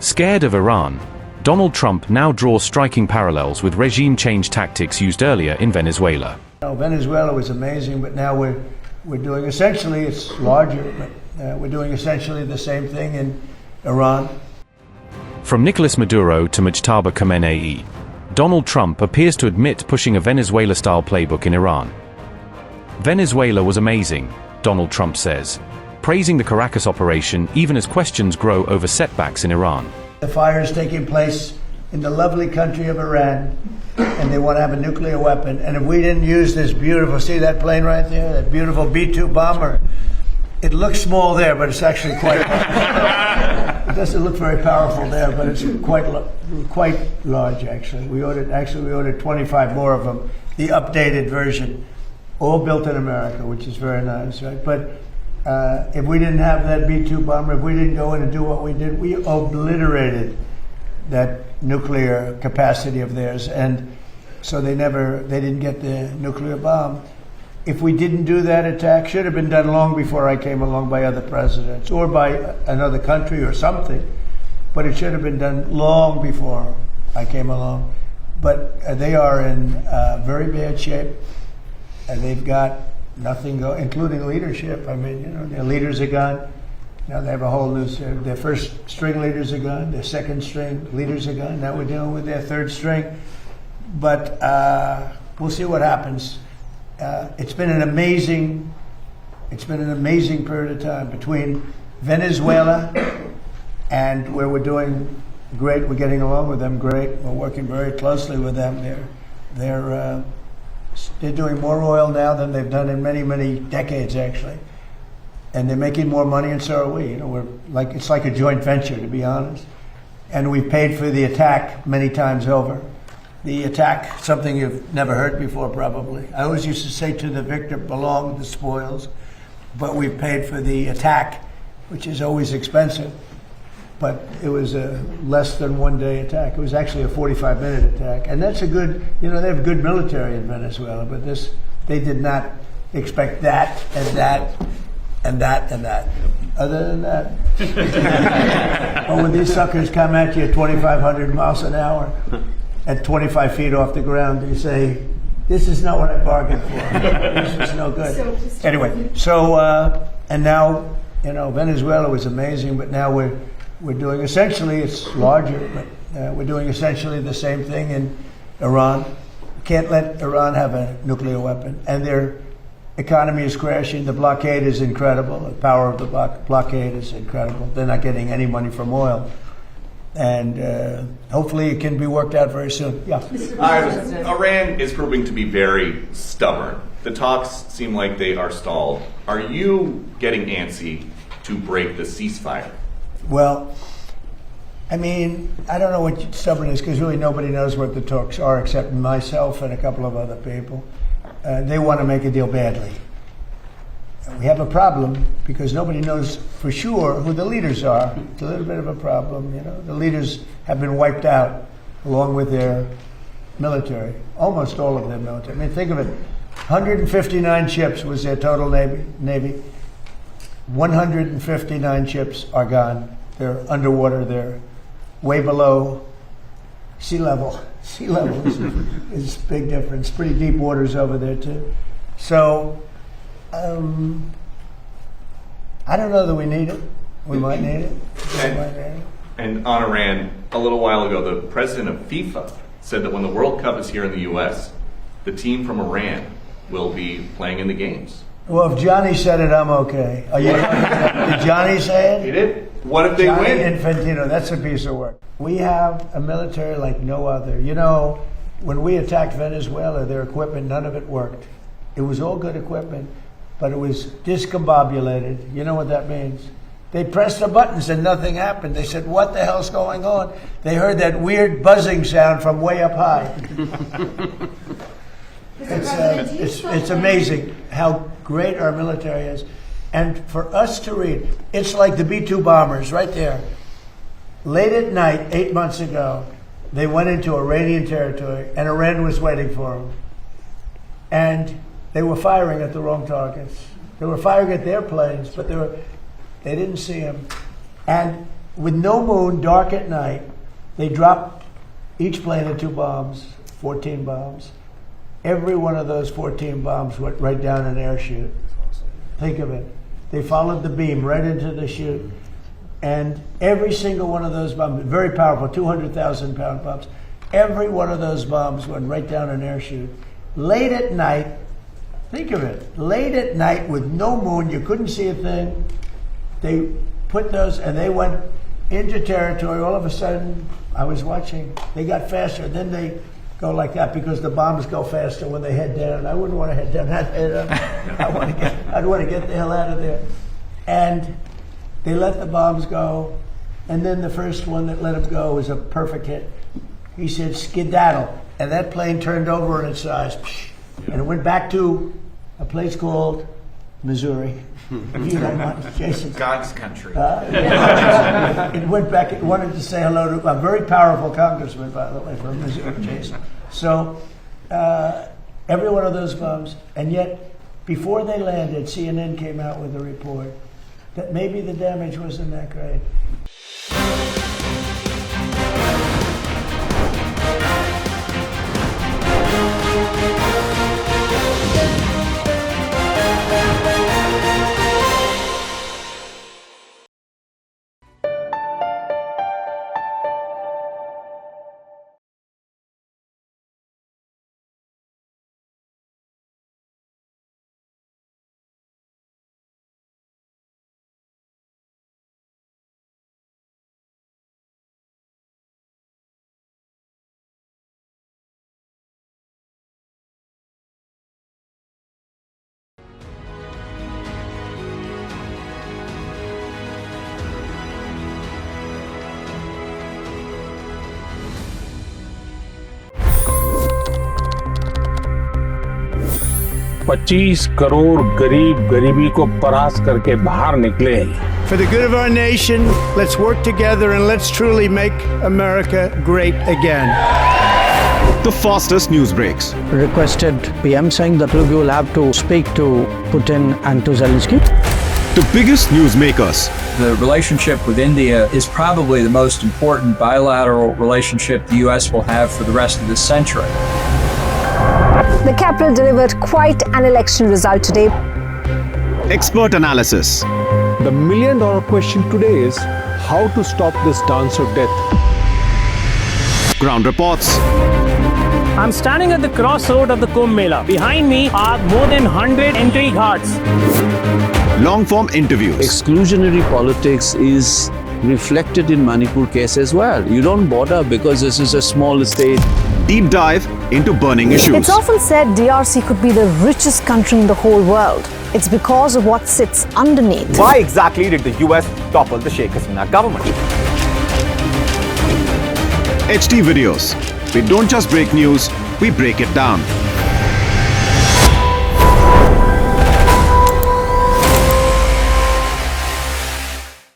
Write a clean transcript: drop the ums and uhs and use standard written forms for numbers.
Scared of Iran, Donald Trump now draws striking parallels with regime change tactics used earlier in Venezuela. Venezuela was amazing, but now we're doing essentially, it's larger, but we're doing essentially the same thing in Iran. From Nicolas Maduro to Mojtaba Khamenei, Donald Trump appears to admit pushing a Venezuela-style playbook in Iran. Venezuela was amazing, Donald Trump says, praising the Caracas operation even as questions grow over setbacks in Iran. The fire is taking place in the lovely country of Iran, and they want to have a nuclear weapon. And if we didn't use this beautiful, see that plane right there, that beautiful B-2 bomber? It looks small there, but it's actually quite, it doesn't look very powerful there, but it's quite large, actually. We ordered 25 more of them, the updated version, all built in America, which is very nice, right? But if we didn't have that B-2 bomber, if we didn't go in and do what we did, we obliterated that nuclear capacity of theirs. And so they didn't get the nuclear bomb. If we didn't do that attack, should have been done long before I came along by other presidents or by another country or something, but it should have been done long before I came along. But they are in very bad shape, and they've got nothing going, including leadership. I mean, you know, their leaders are gone. Now they have a whole new, their first string leaders are gone, their second string leaders are gone. Now we're dealing with their third string. But we'll see what happens. It's been an amazing period of time between Venezuela and where we're doing great. We're getting along with them great. We're working very closely with them. They're doing more oil now than they've done in many, many decades, actually. And they're making more money, and so are we. You know, it's like a joint venture, to be honest. And we paid for the attack many times over. The attack, something you've never heard before, probably. I always used to say to the victor, belong the spoils, but we paid for the attack, which is always expensive. But it was a less than one-day attack. It was actually a 45-minute attack. And that's a good, you know, they have good military in Venezuela, but they did not expect that and that and that and that. Other than that, but when these suckers come at you at 2,500 miles an hour, at 25 feet off the ground, you say, this is not what I bargained for. This is no good. Anyway, so, and now, you know, Venezuela was amazing, but now we're doing essentially, it's larger, but we're doing essentially the same thing in Iran. Can't let Iran have a nuclear weapon. And their economy is crashing. The blockade is incredible. The power of the blockade is incredible. They're not getting any money from oil. And hopefully it can be worked out very soon. Yeah. Iran is proving to be very stubborn. The talks seem like they are stalled. Are you getting antsy to break the ceasefire? Well, I mean, I don't know what stubborn is, because really nobody knows what the talks are except myself and a couple of other people. They want to make a deal badly. We have a problem because nobody knows for sure who the leaders are. It's a little bit of a problem, you know. The leaders have been wiped out along with their military, almost all of their military. I mean, think of it. 159 ships was their total navy. 159 ships are gone. They're underwater. They're way below sea level. Sea level is a big difference. Pretty deep waters over there, too. So, I don't know that we need it. We might need it. And on Iran, a little while ago, the president of FIFA said that when the World Cup is here in the U.S., the team from Iran will be playing in the games. Well, if Johnny said it, I'm okay. Did Johnny say it? He did. What if they Johnny win? Infantino, that's a piece of work. We have a military like no other. You know, when we attacked Venezuela, their equipment, none of it worked. It was all good equipment, but it was discombobulated. You know what that means? They pressed the buttons and nothing happened. They said, what the hell's going on? They heard that weird buzzing sound from way up high. It's amazing how great our military is. And for us to read, it's like the B-2 bombers right there. Late at night, 8 months ago, they went into Iranian territory, and Iran was waiting for them. And they were firing at the wrong targets. They were firing at their planes, but they didn't see them. And with no moon, dark at night, they dropped each plane had 2 bombs, 14 bombs. Every one of those 14 bombs went right down an air chute. Think of it. They followed the beam right into the chute. And every single one of those bombs, very powerful, 200,000 pound bombs, every one of those bombs went right down an air chute. Late at night, think of it, late at night with no moon, you couldn't see a thing. They put those, and they went into territory. All of a sudden, I was watching, they got faster. Then they go like that because the bombs go faster when they head down. I wouldn't want to head down. I'd want to get the hell out of there. And they let the bombs go, and then the first one that let them go was a perfect hit. He said, skedaddle, and that plane turned over in its size, and it went back to a place called Missouri. If you don't mind, Jason. God's country. It went back, it wanted to say hello to a very powerful congressman, by the way, from Missouri, Jason. So, every one of those bombs, and yet, before they landed, CNN came out with a report that maybe the damage wasn't that great. $25 crore गरीब गरीबी को परास्त करके बाहर निकले। For the good of our nation, let's work together and let's truly make America great again. The fastest news breaks. Requested PM saying that we will have to speak to Putin and to Zelensky. The biggest news makers. The relationship with India is probably the most important bilateral relationship the U.S. will have for the rest of this century. The capital delivered quite an election result today. Expert analysis. The million-dollar question today is how to stop this dance of death. Ground reports. I'm standing at the crossroad of the Kumbh Mela. Behind me are more than 100 entry ghats. Long-form interviews. Exclusionary politics is reflected in Manipur case as well. You don't bother because this is a small state. Deep dive into burning issues. It's often said DRC could be the richest country in the whole world. It's because of what sits underneath. Why exactly did the US topple the Sheikh Hasina government? HT videos. We don't just break news, we break it down.